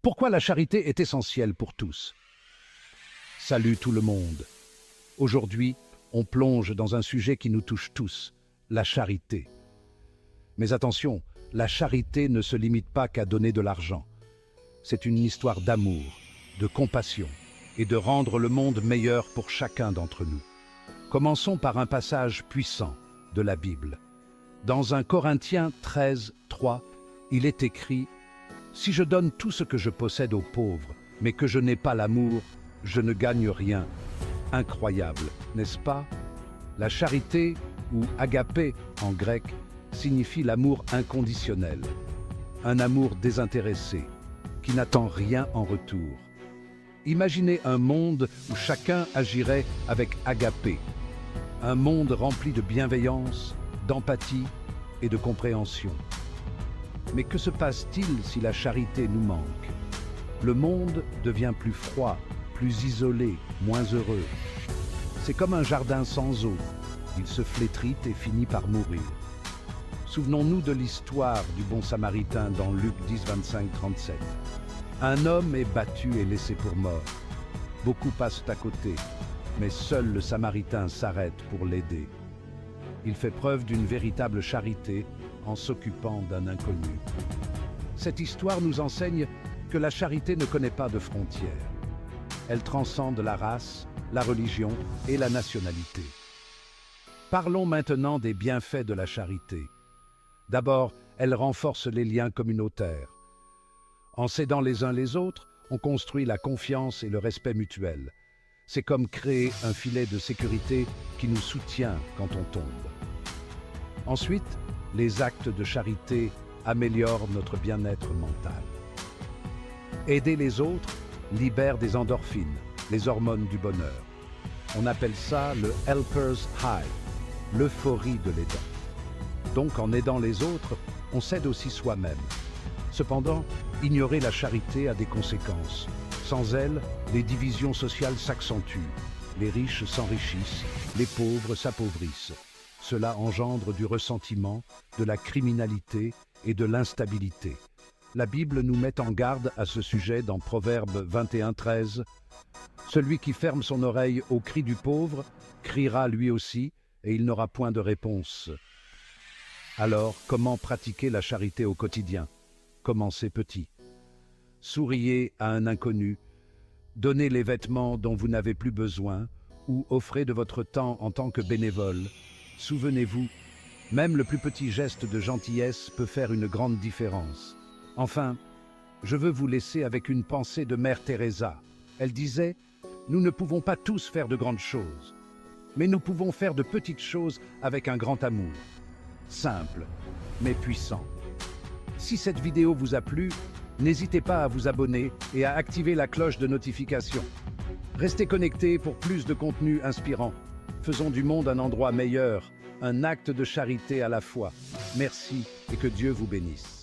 Pourquoi la charité est essentielle pour tous? Salut tout le monde. Aujourd'hui, on plonge dans un sujet qui nous touche tous, la charité. Mais attention, la charité ne se limite pas qu'à donner de l'argent. C'est une histoire d'amour, de compassion et de rendre le monde meilleur pour chacun d'entre nous. Commençons par un passage puissant de la Bible. Dans 1 Corinthiens 13, 3, il est écrit « Si je donne tout ce que je possède aux pauvres, mais que je n'ai pas l'amour, je ne gagne rien. » Incroyable, n'est-ce pas? La charité, ou agapé en grec, signifie l'amour inconditionnel. Un amour désintéressé, qui n'attend rien en retour. Imaginez un monde où chacun agirait avec agapé. Un monde rempli de bienveillance, d'empathie et de compréhension. Mais que se passe-t-il si la charité nous manque? Le monde devient plus froid, plus isolé, moins heureux. C'est comme un jardin sans eau. Il se flétrit et finit par mourir. Souvenons-nous de l'histoire du bon Samaritain dans Luc 10, 25, 37. Un homme est battu et laissé pour mort. Beaucoup passent à côté, mais seul le Samaritain s'arrête pour l'aider. Il fait preuve d'une véritable charité en s'occupant d'un inconnu. Cette histoire nous enseigne que la charité ne connaît pas de frontières. Elle transcende la race, la religion et la nationalité. Parlons maintenant des bienfaits de la charité. D'abord, elle renforce les liens communautaires. En s'aidant les uns les autres, on construit la confiance et le respect mutuel. C'est comme créer un filet de sécurité qui nous soutient quand on tombe. Ensuite, les actes de charité améliorent notre bien-être mental. Aider les autres libère des endorphines, les hormones du bonheur. On appelle ça le helper's high, l'euphorie de l'aidant. Donc en aidant les autres, on s'aide aussi soi-même. Cependant, ignorer la charité a des conséquences. Sans elle, les divisions sociales s'accentuent. Les riches s'enrichissent, les pauvres s'appauvrissent. Cela engendre du ressentiment, de la criminalité et de l'instabilité. La Bible nous met en garde à ce sujet dans Proverbe 21, 13. « Celui qui ferme son oreille au cri du pauvre criera lui aussi, et il n'aura point de réponse. » Alors, comment pratiquer la charité au quotidien? Commencez petit. Souriez à un inconnu, donnez les vêtements dont vous n'avez plus besoin ou offrez de votre temps en tant que bénévole. Souvenez-vous, même le plus petit geste de gentillesse peut faire une grande différence. Enfin, je veux vous laisser avec une pensée de Mère Teresa. Elle disait « Nous ne pouvons pas tous faire de grandes choses, mais nous pouvons faire de petites choses avec un grand amour. Simple, mais puissant. » Si cette vidéo vous a plu, n'hésitez pas à vous abonner et à activer la cloche de notification. Restez connectés pour plus de contenu inspirant. Faisons du monde un endroit meilleur, un acte de charité à la fois. Merci et que Dieu vous bénisse.